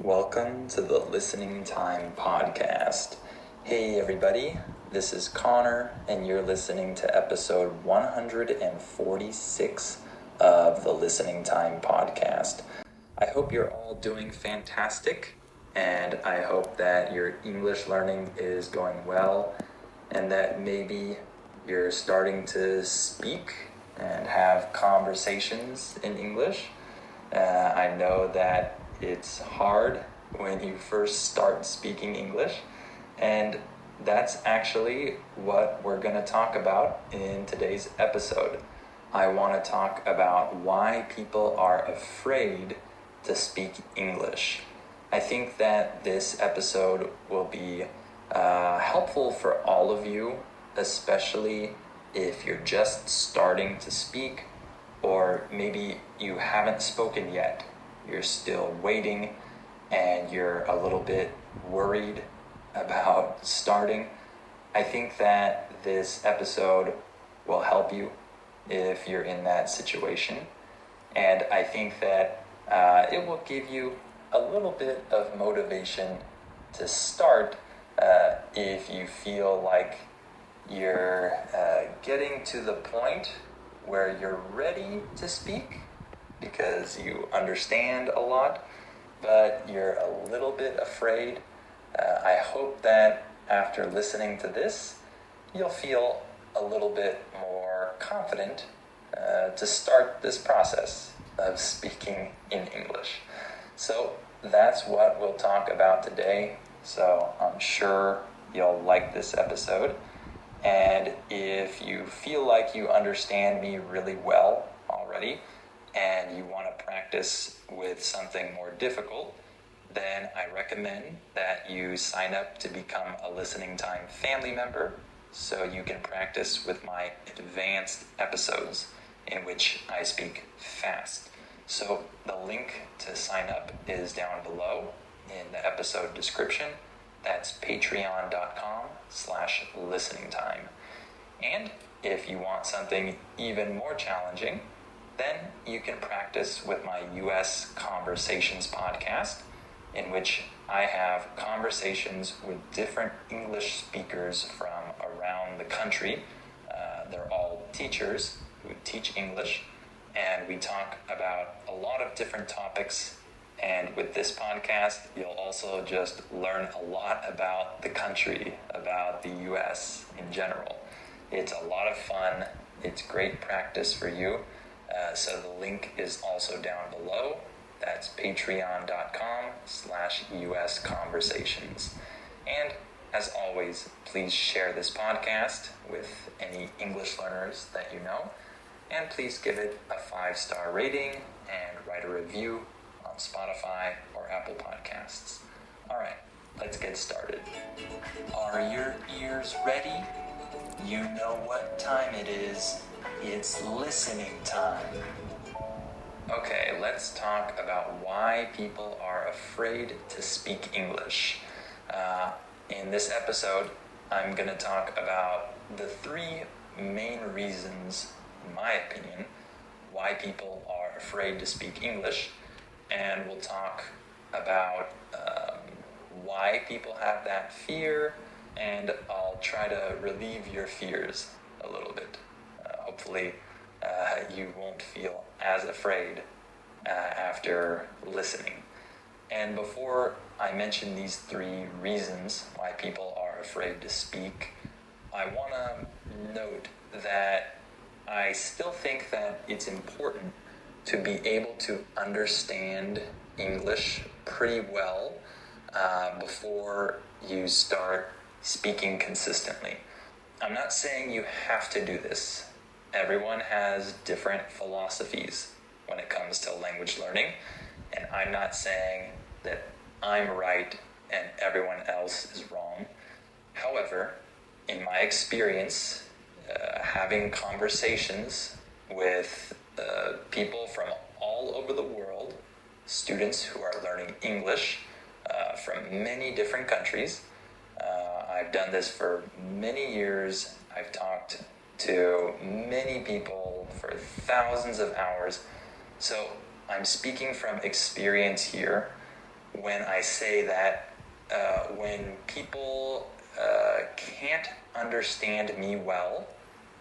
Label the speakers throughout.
Speaker 1: Welcome to the Listening Time podcast. Hey everybody, this is Connor and you're listening to episode 146 of the Listening Time podcast. I hope you're all doing fantastic and I hope that your English learning is going well and that maybe you're starting to speak and have conversations in English. I know that it's hard when you first start speaking English, and that's actually what we're going to talk about in today's episode. I want to talk about why people are afraid to speak English. I think that this episode will be helpful for all of you, especially if you're just starting to speak, or maybe you haven't spoken yet. You're still waiting and you're a little bit worried about starting. I think that this episode will help you if you're in that situation. And I think that it will give you a little bit of motivation to start if you feel like you're getting to the point where you're ready to speak, because you understand a lot, but you're a little bit afraid. I hope that after listening to this, you'll feel a little bit more confident to start this process of speaking in English. So that's what we'll talk about today. So I'm sure you'll like this episode. And if you feel like you understand me really well already, and you want to practice with something more difficult, then I recommend that you sign up to become a Listening Time family member so you can practice with my advanced episodes in which I speak fast. So the link to sign up is down below in the episode description. That's patreon.com/listeningtime. And if you want something even more challenging, then you can practice with my US Conversations podcast, in which I have conversations with different English speakers from around the country. They're all teachers who teach English, and we talk about a lot of different topics. And with this podcast, you'll also just learn a lot about the country, about the US in general. It's a lot of fun. It's great practice for you. So the link is also down below. That's patreon.com/US Conversations. And as always, please share this podcast with any English learners that you know. And please give it a 5-star rating and write a review on Spotify or Apple Podcasts. All right, let's get started. Are your ears ready? You know what time it is. It's listening time. Okay, let's talk about why people are afraid to speak English. In this episode, I'm going to talk about the 3 main reasons, in my opinion, why people are afraid to speak English. And we'll talk about why people have that fear, and I'll try to relieve your fears a little bit. Hopefully, you won't feel as afraid after listening. And before I mention these 3 reasons why people are afraid to speak, I want to note that I still think that it's important to be able to understand English pretty well before you start speaking consistently. I'm not saying you have to do this. Everyone has different philosophies when it comes to language learning, and I'm not saying that I'm right and everyone else is wrong. However, in my experience, having conversations with people from all over the world, students who are learning English from many different countries. I've done this for many years. I've talked to many people for thousands of hours. So I'm speaking from experience here. when I say that when people can't understand me well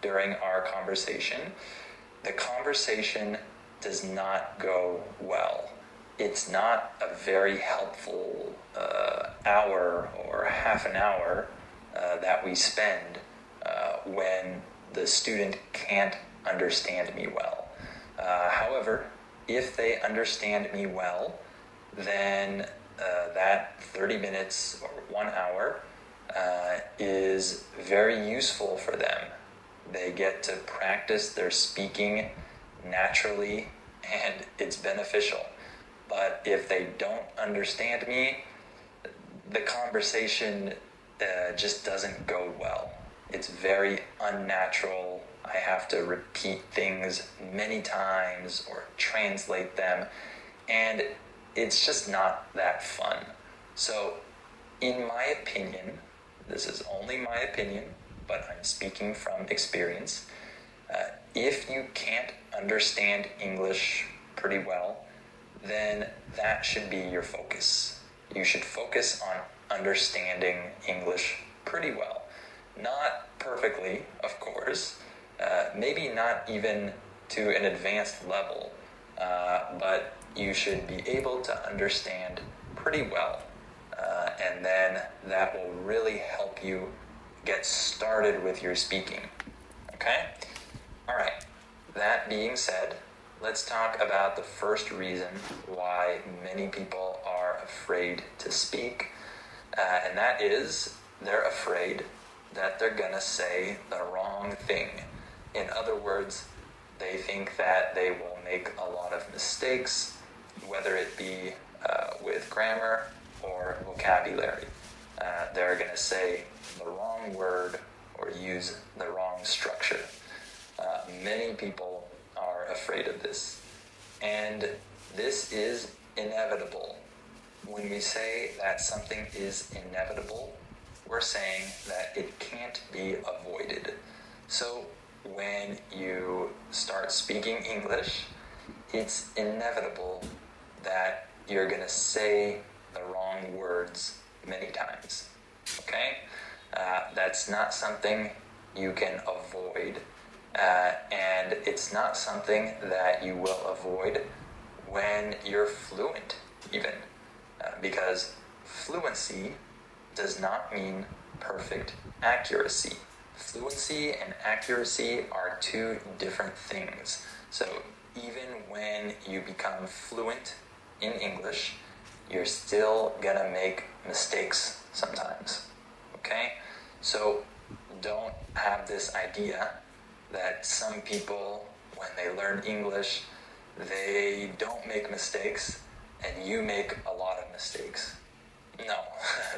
Speaker 1: during our conversation, the conversation does not go well. It's not a very helpful hour or half an hour that we spend when the student can't understand me well. However, if they understand me well, then that 30 minutes or 1 hour is very useful for them. They get to practice their speaking naturally, and it's beneficial. But if they don't understand me, the conversation just doesn't go well. It's very unnatural. I have to repeat things many times or translate them, and it's just not that fun. So, in my opinion, this is only my opinion, but I'm speaking from experience. If you can't understand English pretty well, then that should be your focus. You should focus on understanding English pretty well. Not perfectly, of course, maybe not even to an advanced level, but you should be able to understand pretty well. And then that will really help you get started with your speaking. Okay? All right. That being said, let's talk about the first reason why many people are afraid to speak, and that is they're afraid that they're gonna say the wrong thing. In other words, they think that they will make a lot of mistakes, whether it be with grammar or vocabulary. They're gonna say the wrong word or use the wrong structure. Many people are afraid of this, and this is inevitable. When we say that something is inevitable, we're saying that it can't be avoided. So when you start speaking English, it's inevitable that you're going to say the wrong words many times. Okay? That's not something you can avoid. And it's not something that you will avoid when you're fluent, even. Because fluency does not mean perfect accuracy. Fluency and accuracy are two different things. So even when you become fluent in English, you're still gonna make mistakes sometimes. Okay? So don't have this idea that some people, when they learn English, they don't make mistakes and you make a lot of mistakes. No,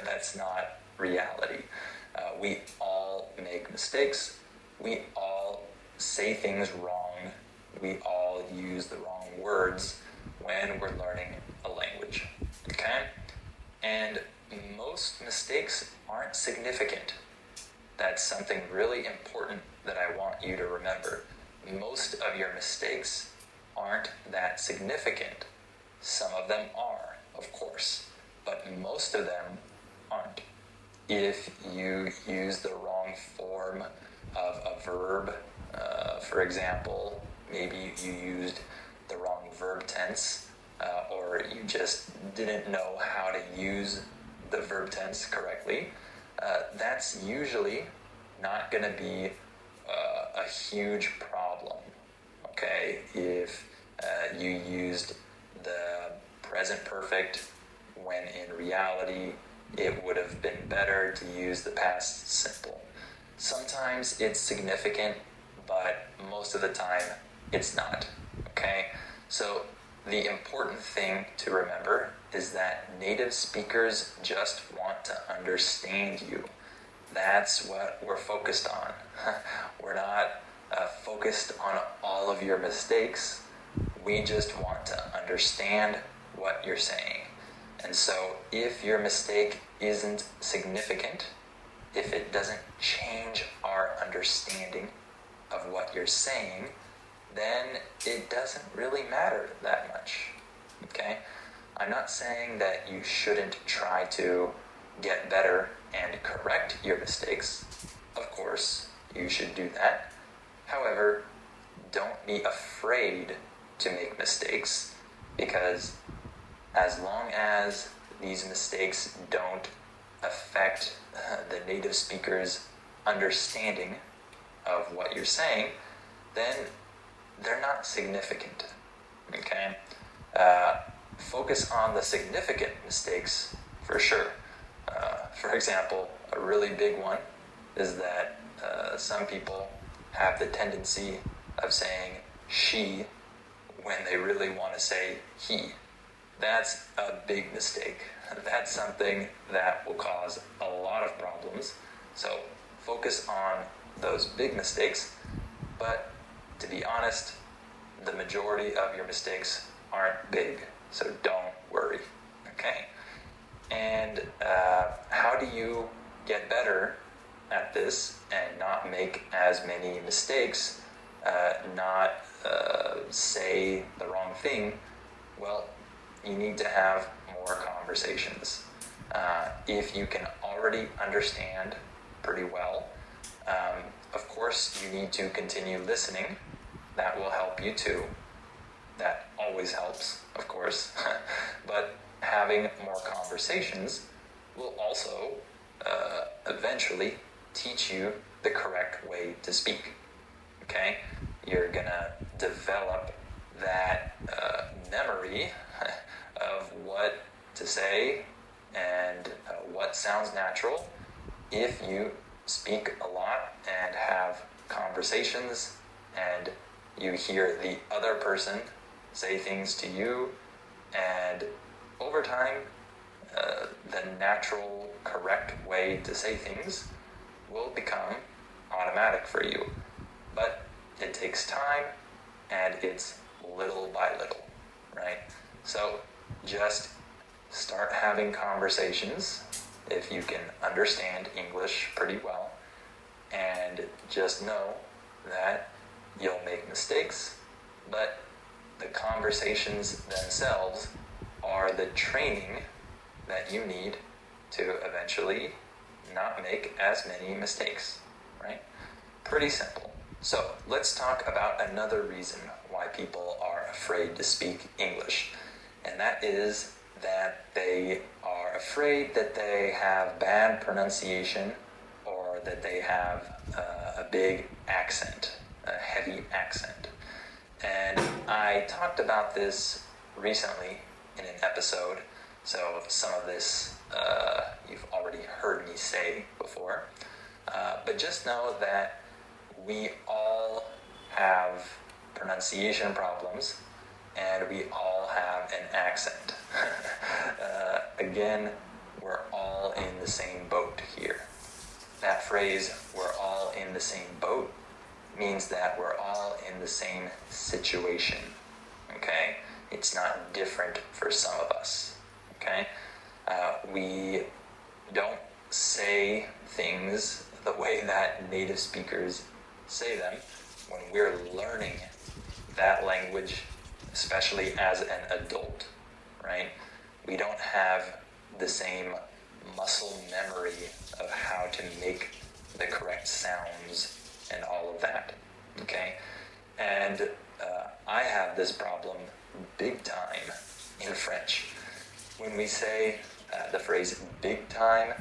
Speaker 1: that's not reality. We all make mistakes. We all say things wrong. We all use the wrong words when we're learning a language. Okay? And most mistakes aren't significant. That's something really important that I want you to remember. Most of your mistakes aren't that significant. Some of them are, of course, but most of them aren't. If you use the wrong form of a verb, for example, maybe you used the wrong verb tense, or you just didn't know how to use the verb tense correctly, that's usually not going to be a huge problem. Okay, if you used the present perfect when in reality it would have been better to use the past simple. Sometimes it's significant, but most of the time it's not. Okay, so the important thing to remember is that native speakers just want to understand you. That's what we're focused on. We're not focused on all of your mistakes. We just want to understand what you're saying. And so if your mistake isn't significant, if it doesn't change our understanding of what you're saying, then it doesn't really matter that much. Okay? I'm not saying that you shouldn't try to get better and correct your mistakes. Of course, you should do that. However, don't be afraid to make mistakes, because as long as these mistakes don't affect the native speaker's understanding of what you're saying, then they're not significant. Okay? Focus on the significant mistakes for sure. For example, a really big one is that some people have the tendency of saying she when they really want to say he. That's a big mistake. That's something that will cause a lot of problems. So focus on those big mistakes, but to be honest, the majority of your mistakes aren't big, so don't worry, okay? And how do you get better at this and not make as many mistakes, not say the wrong thing? Well, you need to have more conversations. If you can already understand pretty well, of course you need to continue listening. That will help you too. That always helps, of course. But having more conversations will also eventually teach you the correct way to speak. Okay? You're gonna develop that memory of what to say and what sounds natural if you speak a lot and have conversations and you hear the other person say things to you, and over time the natural, correct way to say things will become automatic for you. But it takes time and it's little by little, right? So just start having conversations if you can understand English pretty well, and just know that you'll make mistakes, but the conversations themselves are the training that you need to eventually not make as many mistakes, right? Pretty simple. So let's talk about another reason why people are afraid to speak English, and that is that they are afraid that they have bad pronunciation or that they have a big accent, a heavy accent. And I talked about this recently in an episode, so some of this you've already heard me say before. But just know that we all have pronunciation problems and we all have an accent. Again, we're all in the same boat here. That phrase, we're all in the same boat, means that we're all in the same situation, okay? It's not different for some of us, okay? We don't say things the way that native speakers say them when we're learning that language, especially as an adult, right? We don't have the same muscle memory of how to make the correct sounds and all of that, okay? And I have this problem big time in French. When we say the phrase big time,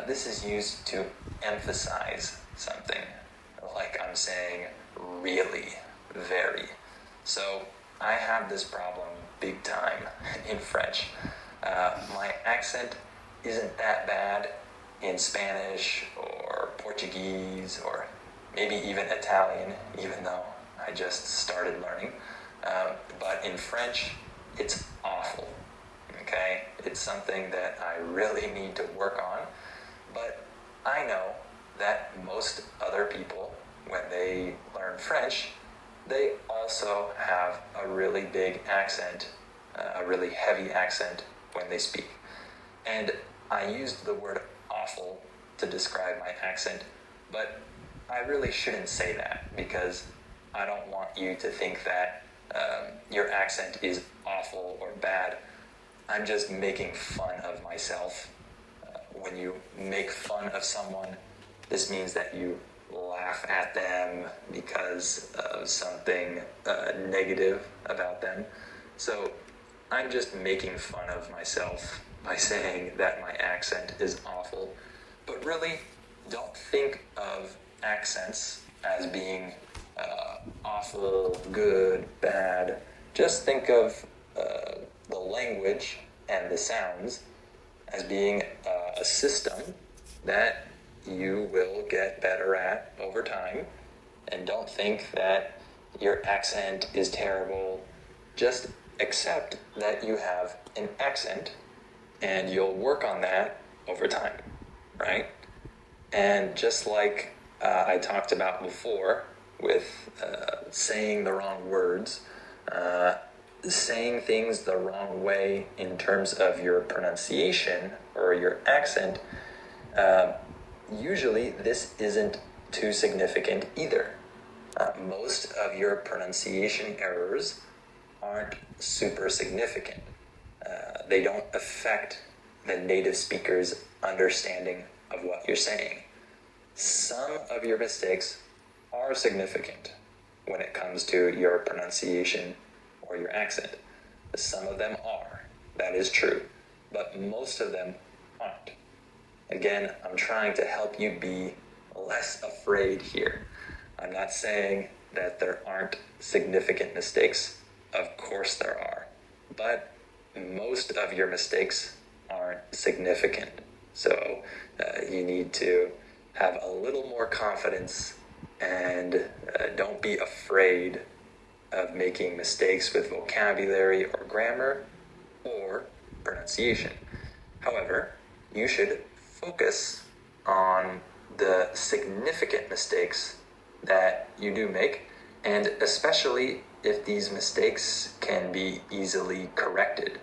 Speaker 1: this is used to emphasize something, like I'm saying really, very. So I have this problem big time in French. My accent isn't that bad in Spanish or Portuguese or maybe even Italian, even though I just started learning. But in French, it's awful, okay? It's something that I really need to work on. But I know that most other people, when they learn French, they also have a really big accent, a really heavy accent when they speak. And I used the word awful to describe my accent, but I really shouldn't say that because I don't want you to think that your accent is awful or bad. I'm just making fun of myself. When you make fun of someone, this means that you laugh at them because of something negative about them. So I'm just making fun of myself by saying that my accent is awful. But really, don't think of accents as being awful, good, bad. Just think of the language and the sounds as being a system that you will get better at over time. And don't think that your accent is terrible. Just accept that you have an accent and you'll work on that over time, right? And just like I talked about before with saying the wrong words, saying things the wrong way in terms of your pronunciation or your accent, usually this isn't too significant either. Most of your pronunciation errors aren't super significant. They don't affect the native speaker's understanding of what you're saying. Some of your mistakes are significant when it comes to your pronunciation or your accent. Some of them are. That is true. But most of them aren't. Again, I'm trying to help you be less afraid here. I'm not saying that there aren't significant mistakes. Of course there are. But most of your mistakes aren't significant. So you need to have a little more confidence and don't be afraid of making mistakes with vocabulary or grammar or pronunciation. However, you should focus on the significant mistakes that you do make, and especially if these mistakes can be easily corrected.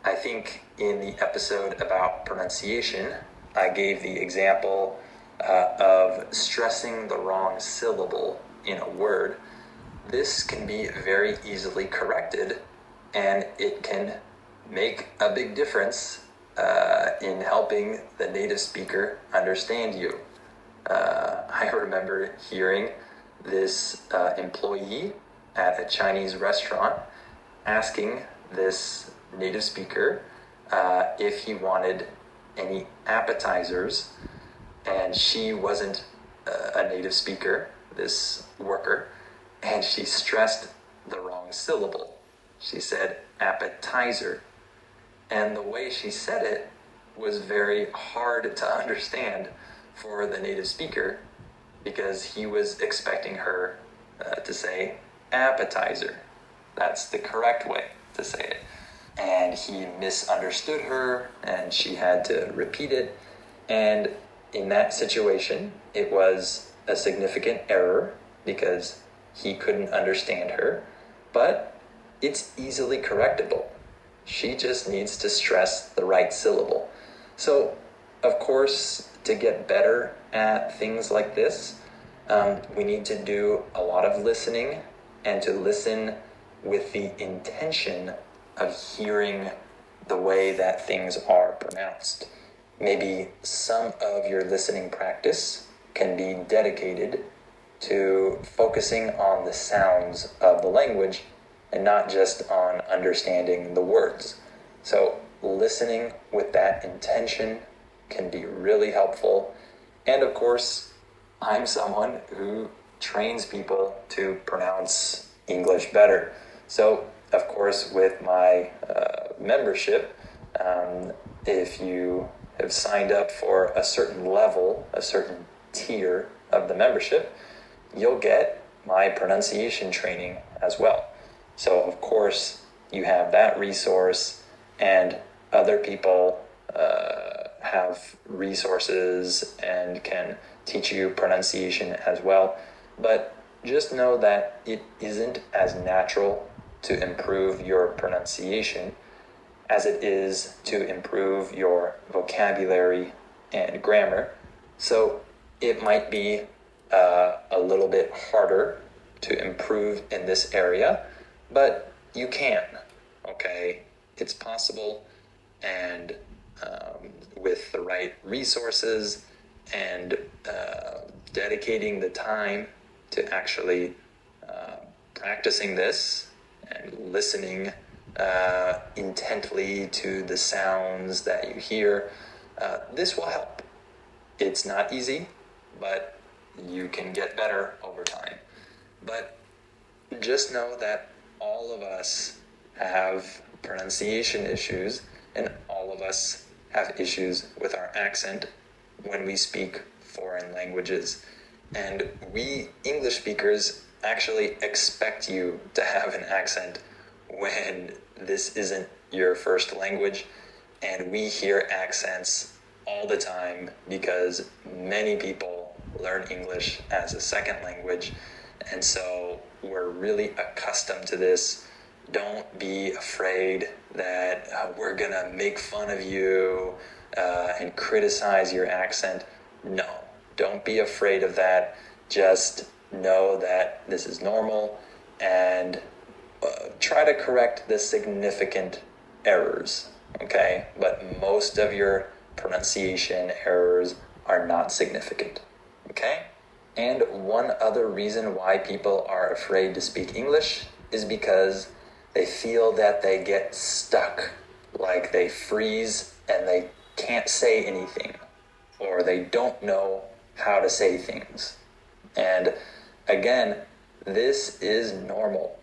Speaker 1: I think in the episode about pronunciation, I gave the example of stressing the wrong syllable in a word. This can be very easily corrected, and it can make a big difference in helping the native speaker understand you. I remember hearing this employee at a Chinese restaurant asking this native speaker if he wanted any appetizers, and she wasn't a native speaker, this worker, and she stressed the wrong syllable. She said appetizer, and the way she said it was very hard to understand for the native speaker because he was expecting her to say appetizer. That's the correct way to say it. And he misunderstood her, and she had to repeat it. And in that situation, it was a significant error because he couldn't understand her, but it's easily correctable. She just needs to stress the right syllable. So, of course, to get better at things like this, we need to do a lot of listening and to listen with the intention of hearing the way that things are pronounced. Maybe some of your listening practice can be dedicated to focusing on the sounds of the language and not just on understanding the words. So listening with that intention can be really helpful. And of course, I'm someone who trains people to pronounce English better. So, of course, with my membership, if you have signed up for a certain level, a certain tier of the membership, you'll get my pronunciation training as well. So, of course, you have that resource, and other people have resources and can teach you pronunciation as well. But just know that it isn't as natural to improve your pronunciation as it is to improve your vocabulary and grammar. So it might be a little bit harder to improve in this area, but you can, okay? It's possible, and with the right resources and dedicating the time to actually practicing this and listening intently to the sounds that you hear, this will help. It's not easy, but you can get better over time. But just know that all of us have pronunciation issues, and all of us have issues with our accent when we speak foreign languages. And we English speakers actually expect you to have an accent when this isn't your first language. And we hear accents all the time because many people learn English as a second language. And so we're really accustomed to this. Don't be afraid that we're going to make fun of you and criticize your accent. No, don't be afraid of that. Just know that this is normal and try to correct the significant errors, okay? But most of your pronunciation errors are not significant, okay? And one other reason why people are afraid to speak English is because they feel that they get stuck, like they freeze and they can't say anything, or they don't know how to say things. And again, this is normal.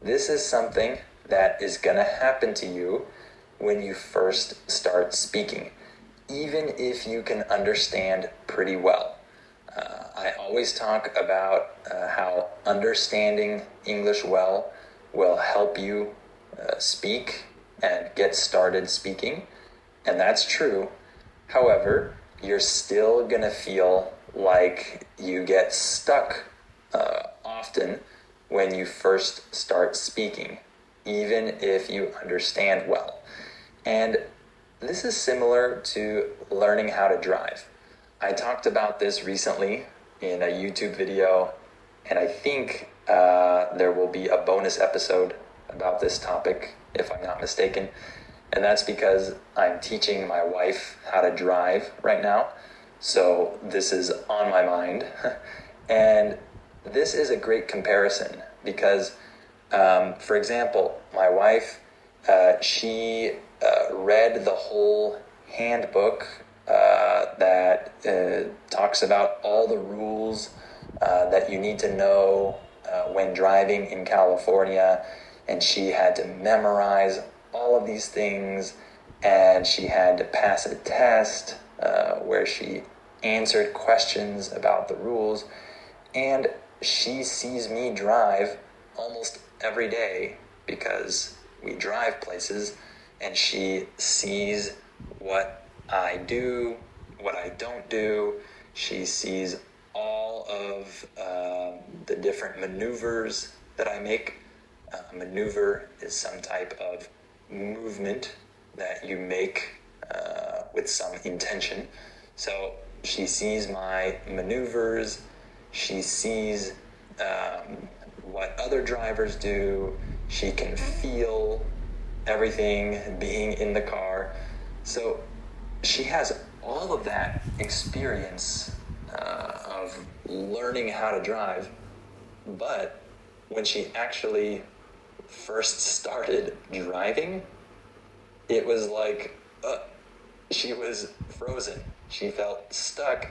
Speaker 1: This is something that is going to happen to you when you first start speaking, even if you can understand pretty well. I always talk about how understanding English well will help you speak and get started speaking, and that's true. However, you're still going to feel like you get stuck often when you first start speaking, even if you understand well. And this is similar to learning how to drive. I talked about this recently in a YouTube video, and I think there will be a bonus episode about this topic, if I'm not mistaken. And that's because I'm teaching my wife how to drive right now. So this is on my mind. And this is a great comparison because, for example, my wife, she read the whole handbook that talks about all the rules that you need to know when driving in California. And she had to memorize all of these things, and she had to pass a test where she answered questions about the rules. And she sees me drive almost every day because we drive places, and she sees what I do, what I don't do. She sees all of the different maneuvers that I make. A maneuver is some type of movement that you make with some intention. So she sees my maneuvers, she sees what other drivers do, she can feel everything being in the car. So she has all of that experience of learning how to drive, but when she actually first started driving, it was like she was frozen. She felt stuck,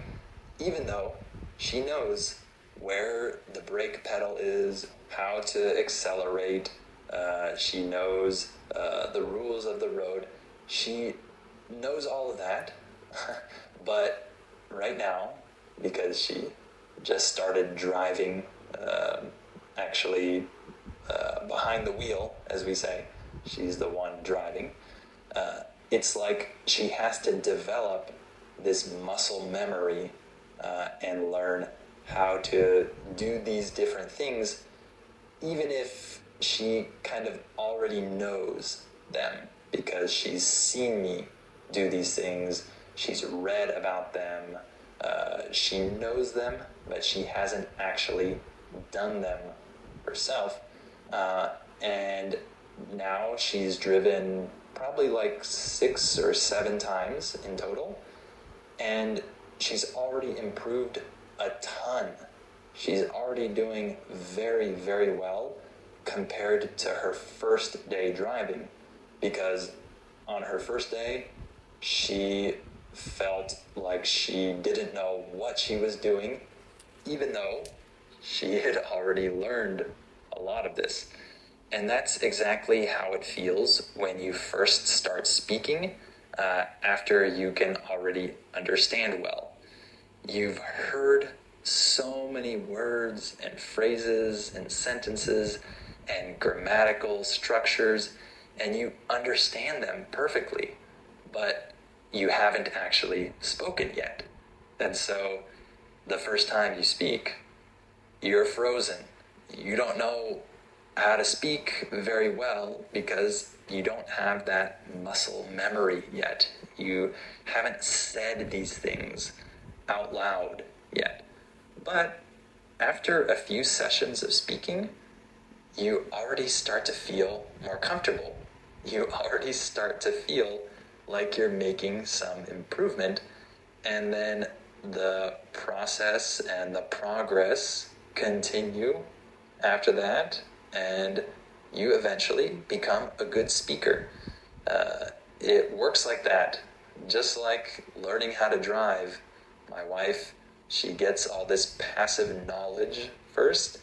Speaker 1: even though she knows where the brake pedal is, how to accelerate. She knows the rules of the road. She knows all of that, but right now, because she just started driving, actually behind the wheel, as we say, she's the one driving. It's like she has to develop this muscle memory and learn how to do these different things, even if she kind of already knows them because she's seen me do these things, she's read about them, she knows them, but she hasn't actually done them herself. and now she's driven probably like 6 or 7 times in total, and she's already improved a ton. She's already doing very, very well compared to her first day driving, because on her first day, she felt like she didn't know what she was doing, even though she had already learned a lot of this. And that's exactly how it feels when you first start speaking, after you can already understand well. You've heard so many words and phrases and sentences and grammatical structures, and you understand them perfectly, but you haven't actually spoken yet. And so the first time you speak, you're frozen. You don't know how to speak very well because you don't have that muscle memory yet. You haven't said these things out loud yet. But after a few sessions of speaking, you already start to feel more comfortable. You already start to feel like you're making some improvement, and then the process and the progress continue after that, and you eventually become a good speaker. It works like that, just like learning how to drive. My wife, she gets all this passive knowledge first,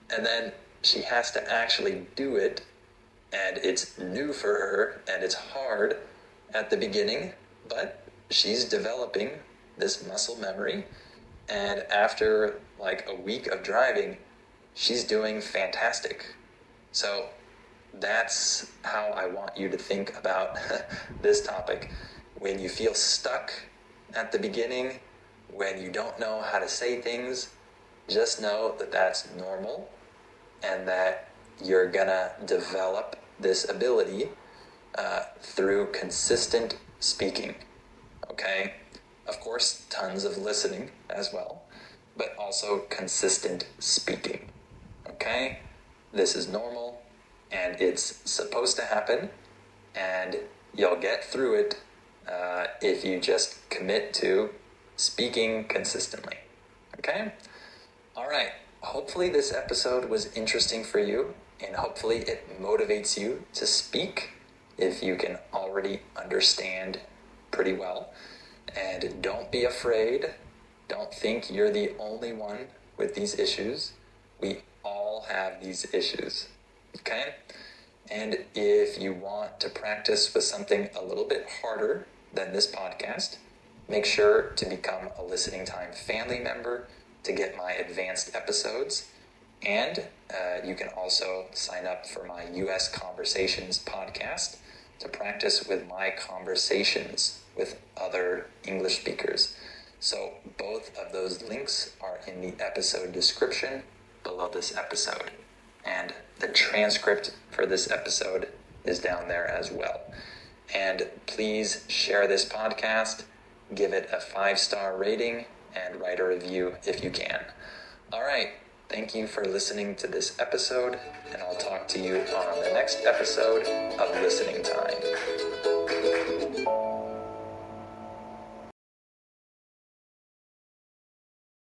Speaker 1: and then she has to actually do it, and it's new for her, and it's hard at the beginning, but she's developing this muscle memory, and after like a week of driving, she's doing fantastic. So that's how I want you to think about this topic. When you feel stuck at the beginning, when you don't know how to say things, just know that that's normal, and that you're gonna develop this ability through consistent speaking, okay? Of course, tons of listening as well, but also consistent speaking, okay? This is normal, and it's supposed to happen, and you'll get through it if you just commit to speaking consistently, okay? All right, hopefully this episode was interesting for you, and hopefully it motivates you to speak if you can already understand pretty well. And don't be afraid. Don't think you're the only one with these issues. We all have these issues, okay? And if you want to practice with something a little bit harder than this podcast, make sure to become a Listening Time family member to get my advanced episodes. And you can also sign up for my US Conversations podcast to practice with my conversations with other English speakers. So both of those links are in the episode description below this episode. And the transcript for this episode is down there as well. And please share this podcast, give it a 5-star rating, and write a review if you can. All right. Thank you for listening to this episode, and I'll talk to you on the next episode of Listening Time.